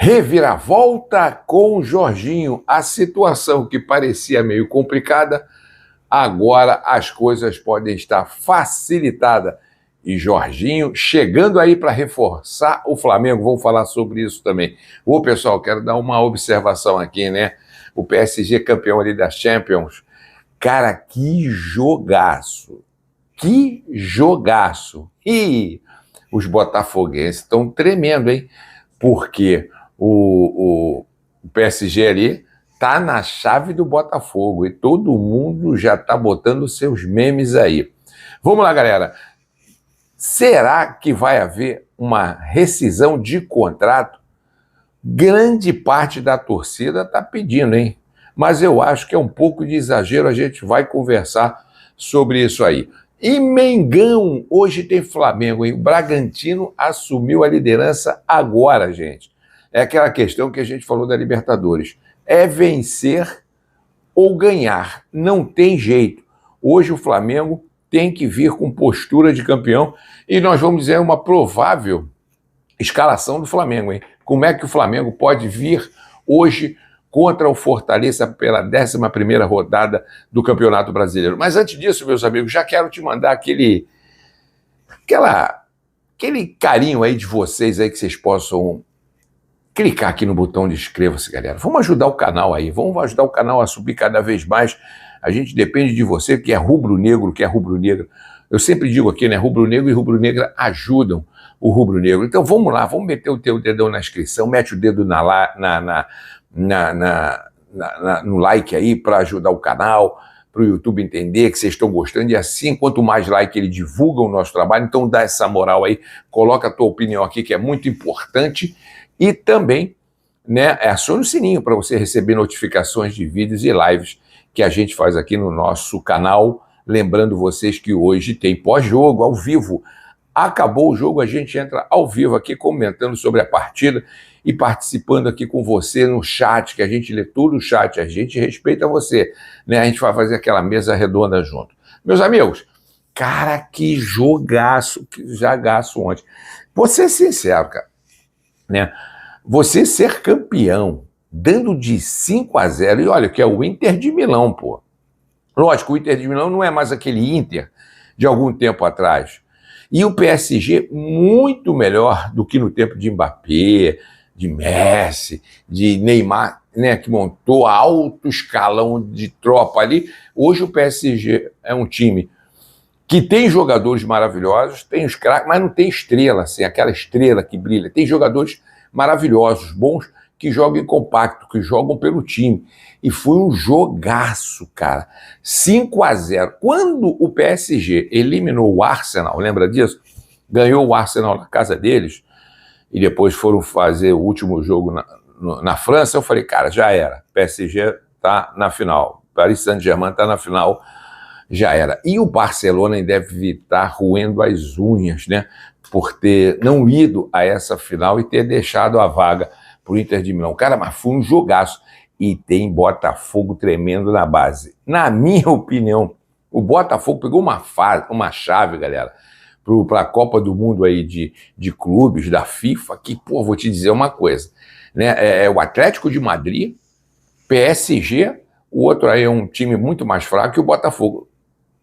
Reviravolta com o Jorginho. A situação que parecia meio complicada, agora as coisas podem estar facilitadas. E Jorginho chegando aí para reforçar o Flamengo. Vamos falar sobre isso também. Ô, pessoal, quero dar uma observação aqui, né? O PSG campeão ali da Champions. Cara, que jogaço. Que jogaço. E os botafoguenses estão tremendo, hein? Porque o PSG ali tá na chave do Botafogo e todo mundo já tá botando seus memes aí. Vamos lá, galera. Será que vai haver uma rescisão de contrato? Grande parte da torcida tá pedindo, hein? Mas eu acho que é um pouco de exagero, a gente vai conversar sobre isso aí. E Mengão, hoje tem Flamengo, hein? O Bragantino assumiu a liderança agora, gente. É aquela questão que a gente falou da Libertadores. É vencer ou ganhar. Não tem jeito. Hoje o Flamengo tem que vir com postura de campeão e nós vamos dizer uma provável escalação do Flamengo, hein? Como é que o Flamengo pode vir hoje contra o Fortaleza pela 11ª rodada do Campeonato Brasileiro. Mas antes disso, meus amigos, já quero te mandar aquele carinho aí de vocês aí que vocês possam clicar aqui no botão de inscreva-se, galera. Vamos ajudar o canal aí, vamos ajudar o canal a subir cada vez mais. A gente depende de você, que é rubro-negro, que é rubro-negro. Eu sempre digo aqui, né, rubro-negro e rubro-negra ajudam o rubro-negro. Então vamos lá, vamos meter o teu dedão na inscrição, mete o dedo no like aí para ajudar o canal, para o YouTube entender que vocês estão gostando, e assim, quanto mais like ele divulga o nosso trabalho, então dá essa moral aí, coloca a tua opinião aqui, que é muito importante, e também, né, acione o sininho para você receber notificações de vídeos e lives que a gente faz aqui no nosso canal, lembrando vocês que hoje tem pós-jogo, ao vivo. Acabou o jogo, a gente entra ao vivo aqui comentando sobre a partida e participando aqui com você no chat, que a gente lê tudo o chat, a gente respeita você, né? A gente vai fazer aquela mesa redonda junto. Meus amigos, cara, que jogaço, que jagaço ontem. Vou ser sincero, cara, né? Você ser campeão, dando de 5-0, e olha que é o Inter de Milão, pô. Lógico, o Inter de Milão não é mais aquele Inter de algum tempo atrás. E o PSG muito melhor do que no tempo de Mbappé, de Messi, de Neymar, né, que montou alto escalão de tropa ali. Hoje o PSG é um time que tem jogadores maravilhosos, tem os craques, mas não tem estrela, assim, aquela estrela que brilha. Tem jogadores maravilhosos, bons, que jogam em compacto, que jogam pelo time. E foi um jogaço, cara. 5-0. Quando o PSG eliminou o Arsenal, lembra disso? Ganhou o Arsenal na casa deles, e depois foram fazer o último jogo na França, eu falei, cara, já era. PSG tá na final. Paris Saint-Germain tá na final, já era. E o Barcelona deve estar roendo as unhas, né? Por ter não ido a essa final e ter deixado a vaga pro Inter de Milão. Cara, mas foi um jogaço. E tem Botafogo tremendo na base. Na minha opinião, o Botafogo pegou uma chave, galera, para a Copa do Mundo aí de clubes da FIFA, que, pô, vou te dizer uma coisa, né? É o Atlético de Madrid, PSG, o outro aí é um time muito mais fraco que o Botafogo.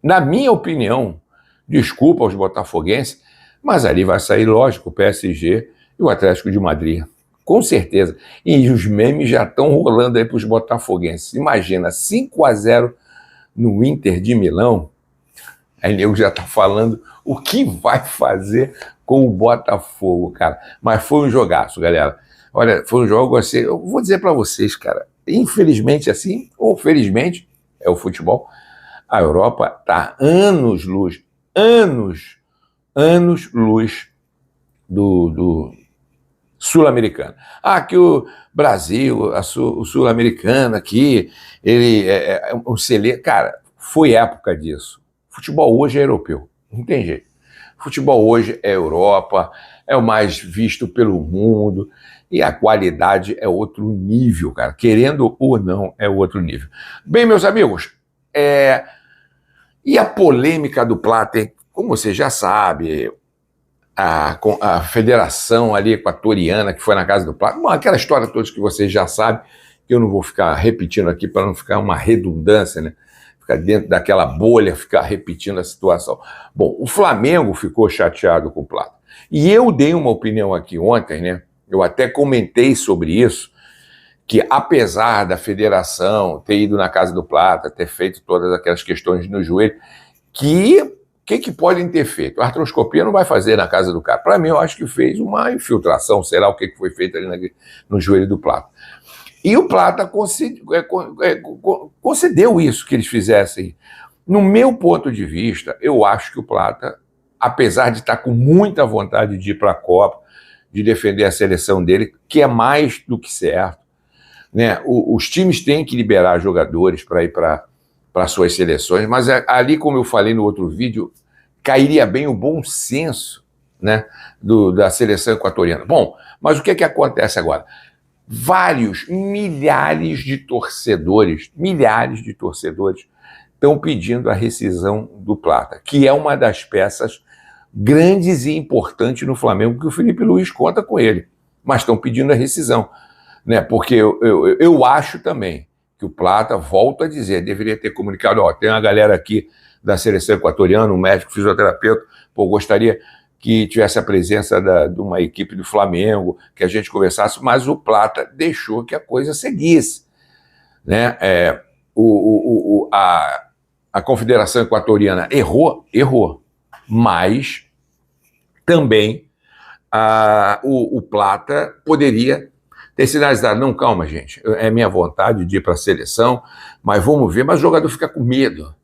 Na minha opinião, desculpa aos botafoguenses, mas ali vai sair, lógico, o PSG e o Atlético de Madrid. Com certeza. E os memes já estão rolando aí para os botafoguenses. Imagina, 5-0 no Inter de Milão. Aí o nego já está falando o que vai fazer com o Botafogo, cara. Mas foi um jogaço, galera. Olha, foi um jogo assim, eu vou dizer para vocês, cara, infelizmente assim, ou felizmente, é o futebol, a Europa está anos-luz do sul-americano. Ah, que o Brasil, o sul-americano aqui, ele é um celeiro. Cara, foi época disso. Futebol hoje é europeu, não tem jeito. Futebol hoje é Europa, é o mais visto pelo mundo, e a qualidade é outro nível, cara. Querendo ou não, é outro nível. Bem, meus amigos, e a polêmica do Plata, como você já sabe, a federação ali equatoriana que foi na Casa do Plata, bom, aquela história toda que vocês já sabem, que eu não vou ficar repetindo aqui para não ficar uma redundância, né? Ficar dentro daquela bolha, ficar repetindo a situação. Bom, o Flamengo ficou chateado com o Plata. E eu dei uma opinião aqui ontem, né? Eu até comentei sobre isso, que apesar da federação ter ido na Casa do Plata, ter feito todas aquelas questões no joelho, que podem ter feito? A artroscopia não vai fazer na casa do cara. Para mim, eu acho que fez uma infiltração, sei lá o que foi feito ali no joelho do Plata. E o Plata concedeu isso que eles fizessem. No meu ponto de vista, eu acho que o Plata, apesar de estar com muita vontade de ir para a Copa, de defender a seleção dele, que é mais do que certo, né? Os times têm que liberar jogadores para ir para suas seleções, mas ali, como eu falei no outro vídeo, cairia bem o bom senso, né, da seleção equatoriana. Bom, mas o que acontece agora? Milhares de torcedores estão pedindo a rescisão do Plata, que é uma das peças grandes e importantes no Flamengo, que o Felipe Luiz conta com ele, mas estão pedindo a rescisão, né? Porque eu acho também que o Plata, volto a dizer, deveria ter comunicado, tem uma galera aqui da seleção equatoriana, um médico, fisioterapeuta, gostaria que tivesse a presença de uma equipe do Flamengo, que a gente conversasse, mas o Plata deixou que a coisa seguisse, né? A Confederação Equatoriana errou, mas também o Plata poderia ter sinalizado, não, calma, gente, é minha vontade de ir para a seleção, mas vamos ver, mas o jogador fica com medo.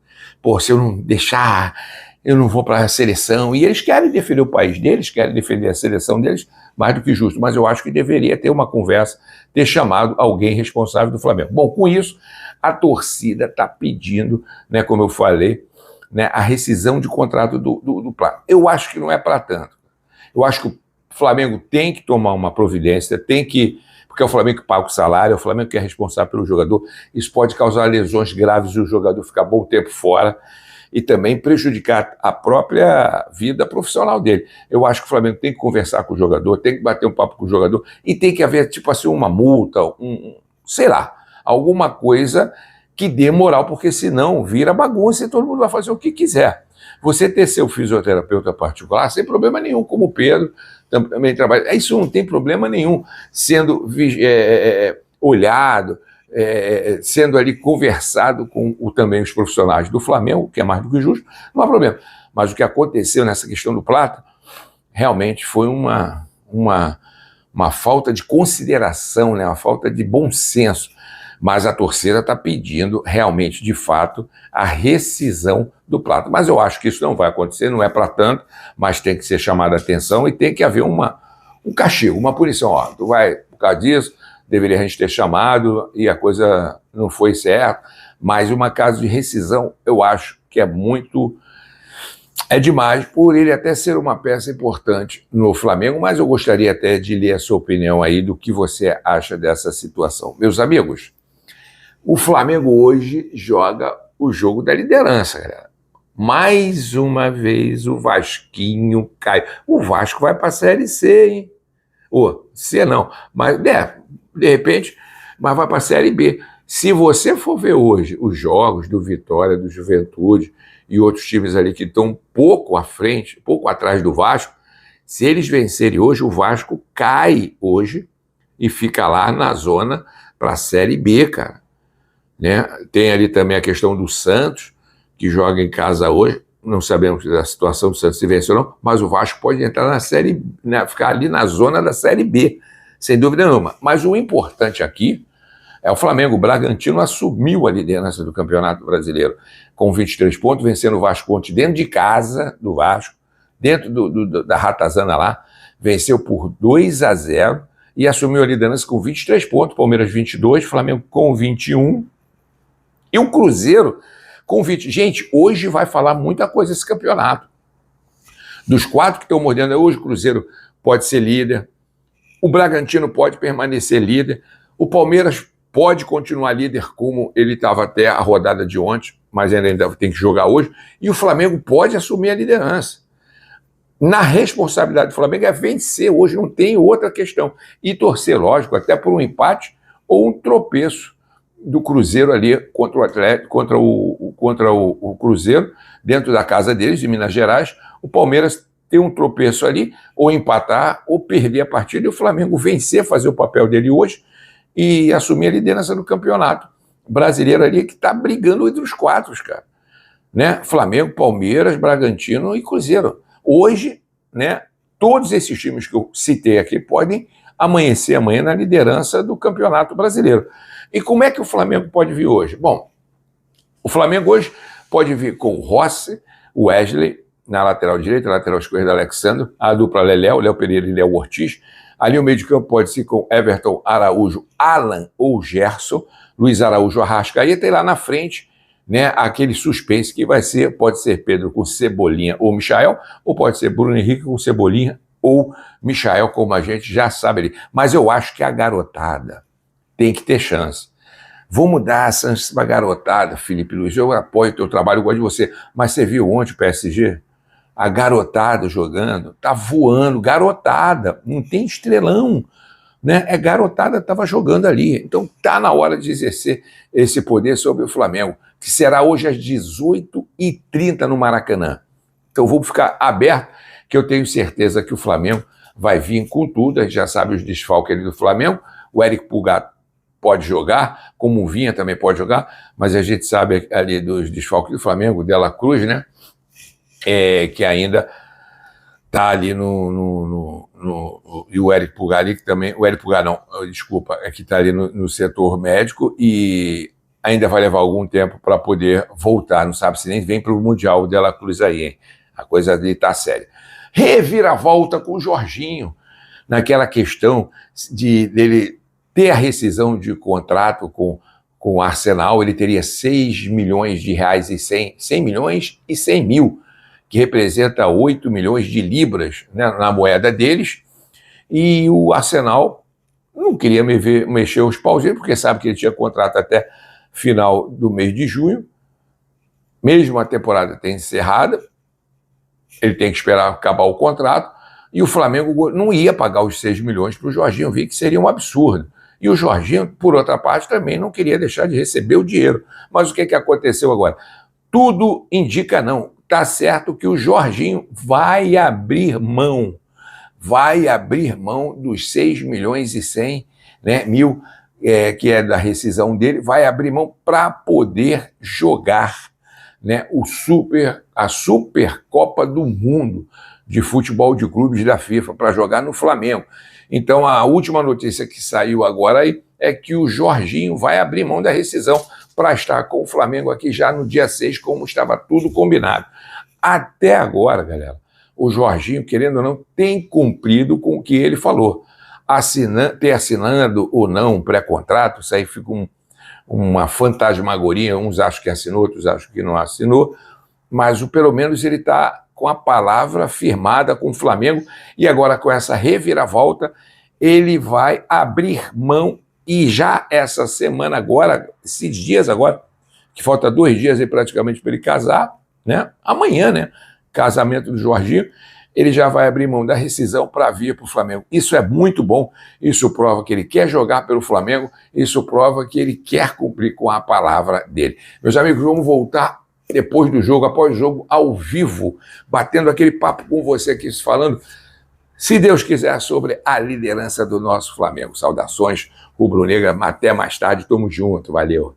Se eu não deixar, eu não vou para a seleção. E eles querem defender o país deles, querem defender a seleção deles, mais do que justo. Mas eu acho que deveria ter uma conversa, ter chamado alguém responsável do Flamengo. Bom, com isso, a torcida está pedindo, né, como eu falei, né, a rescisão de contrato do Plata. Eu acho que não é para tanto. Eu acho que o Flamengo tem que tomar uma providência, porque é o Flamengo que paga o salário, é o Flamengo que é responsável pelo jogador. Isso pode causar lesões graves e o jogador ficar bom tempo fora e também prejudicar a própria vida profissional dele. Eu acho que o Flamengo tem que conversar com o jogador, tem que bater um papo com o jogador e tem que haver, tipo assim, uma multa, sei lá, alguma coisa que dê moral, porque senão vira bagunça e todo mundo vai fazer o que quiser. Você ter seu fisioterapeuta particular, sem problema nenhum, como o Pedro também trabalha. Isso não tem problema nenhum, sendo olhado, sendo ali conversado com também os profissionais do Flamengo, que é mais do que justo, não há problema. Mas o que aconteceu nessa questão do Plata, realmente foi uma falta de consideração, né? Uma falta de bom senso. Mas a torcida está pedindo realmente, de fato, a rescisão do Plata. Mas eu acho que isso não vai acontecer, não é para tanto, mas tem que ser chamada a atenção e tem que haver um castigo, uma punição. Tu vai, por causa disso, deveria a gente ter chamado e a coisa não foi certa, mas uma caso de rescisão eu acho que é demais, por ele até ser uma peça importante no Flamengo, mas eu gostaria até de ler a sua opinião aí do que você acha dessa situação. Meus amigos, o Flamengo hoje joga o jogo da liderança, galera. Mais uma vez o Vasquinho cai. O Vasco vai para a Série C, hein? C não, mas de repente, mas vai para a Série B. Se você for ver hoje os jogos do Vitória, do Juventude e outros times ali que estão pouco à frente, pouco atrás do Vasco, se eles vencerem hoje, o Vasco cai hoje e fica lá na zona para a Série B, cara. Né? Tem ali também a questão do Santos, que joga em casa hoje. Não sabemos da situação do Santos, se venceu ou não, mas o Vasco pode entrar na Série, né, ficar ali na zona da Série B, sem dúvida nenhuma. Mas o importante aqui é o Flamengo. O Bragantino assumiu a liderança do Campeonato Brasileiro com 23 pontos, vencendo o Vasco ontem dentro de casa do Vasco, dentro da Ratazana lá, venceu por 2-0 e assumiu a liderança com 23 pontos, Palmeiras 22, Flamengo com 21 e o Cruzeiro com 20. Gente, hoje vai falar muita coisa esse campeonato. Dos 4 que estão mordendo, hoje o Cruzeiro pode ser líder, o Bragantino pode permanecer líder, o Palmeiras pode continuar líder como ele estava até a rodada de ontem, mas ainda tem que jogar hoje, e o Flamengo pode assumir a liderança. Na responsabilidade do Flamengo é vencer, hoje não tem outra questão. E torcer, lógico, até por um empate ou um tropeço do Cruzeiro ali contra o Atlético, contra o Cruzeiro, dentro da casa deles, de Minas Gerais. O Palmeiras ter um tropeço ali, ou empatar, ou perder a partida, e o Flamengo vencer, fazer o papel dele hoje e assumir a liderança do campeonato brasileiro ali, que está brigando entre os quatro, cara. Né? Flamengo, Palmeiras, Bragantino e Cruzeiro. Hoje, né, todos esses times que eu citei aqui podem amanhecer amanhã na liderança do Campeonato Brasileiro. E como é que o Flamengo pode vir hoje? Bom, o Flamengo hoje pode vir com o Rossi, o Wesley, na lateral direita, lateral esquerda, Alexandre, a dupla Léo Pereira e Léo Ortiz. Ali o meio de campo pode ser com Everton, Araújo, Alan ou Gerson, Luiz Araújo, Arrascaeta, e lá na frente, né, aquele suspense que vai ser, pode ser Pedro com Cebolinha ou Michael, ou pode ser Bruno Henrique com Cebolinha ou Michael, como a gente já sabe ali. Mas eu acho que a garotada tem que ter chance. Vamos dar a chance para a garotada, Felipe Luiz. Eu apoio o teu trabalho, eu gosto de você. Mas você viu ontem o PSG? A garotada jogando, tá voando, garotada, não tem estrelão, né? É garotada que estava jogando ali. Então tá na hora de exercer esse poder sobre o Flamengo, que será hoje às 18h30 no Maracanã. Então vou ficar aberto, que eu tenho certeza que o Flamengo vai vir com tudo. A gente já sabe os desfalques ali do Flamengo. O Eric Pulgar pode jogar, como o Vinha também pode jogar, mas a gente sabe ali dos desfalques do Flamengo, o Dela Cruz, né? Que ainda está ali e o Eric Pulgar ali, que também, o Eric Pulgar não, desculpa, que está ali no setor médico e ainda vai levar algum tempo para poder voltar, não sabe se nem vem para o Mundial o Dela Cruz aí, hein? A coisa ali está séria. Reviravolta com o Jorginho, naquela questão dele ter a rescisão de contrato com o Arsenal, ele teria 6 milhões de reais e 100 milhões e 100 mil, que representa 8 milhões de libras, né, na moeda deles, e o Arsenal não queria mexer os pauzinhos, porque sabe que ele tinha contrato até final do mês de junho, mesmo a temporada ter encerrada, ele tem que esperar acabar o contrato, e o Flamengo não ia pagar os 6 milhões para o Jorginho, vi que seria um absurdo. E o Jorginho, por outra parte, também não queria deixar de receber o dinheiro. Mas o que aconteceu agora? Tudo indica não. Está certo que o Jorginho vai abrir mão dos 6 milhões e 100, né, mil, que é da rescisão dele, vai abrir mão para poder jogar, né, a Supercopa do Mundo de futebol de clubes da FIFA, para jogar no Flamengo. Então a última notícia que saiu agora aí é que o Jorginho vai abrir mão da rescisão para estar com o Flamengo aqui já no dia 6, como estava tudo combinado. Até agora, galera, o Jorginho, querendo ou não, tem cumprido com o que ele falou. Ter assinado ou não um pré-contrato, isso aí fica uma fantasmagoria, uns acham que assinou, outros acham que não assinou, mas pelo menos ele está com a palavra firmada com o Flamengo, e agora com essa reviravolta, ele vai abrir mão, e já essa semana agora, esses dias agora, que falta 2 dias aí praticamente para ele casar, né? Amanhã, né? Casamento do Jorginho, ele já vai abrir mão da rescisão para vir para o Flamengo. Isso é muito bom, isso prova que ele quer jogar pelo Flamengo, isso prova que ele quer cumprir com a palavra dele. Meus amigos, vamos voltar depois do jogo, após o jogo, ao vivo, batendo aquele papo com você aqui, falando, se Deus quiser, sobre a liderança do nosso Flamengo. Saudações rubro-negra, até mais tarde, tamo junto, valeu.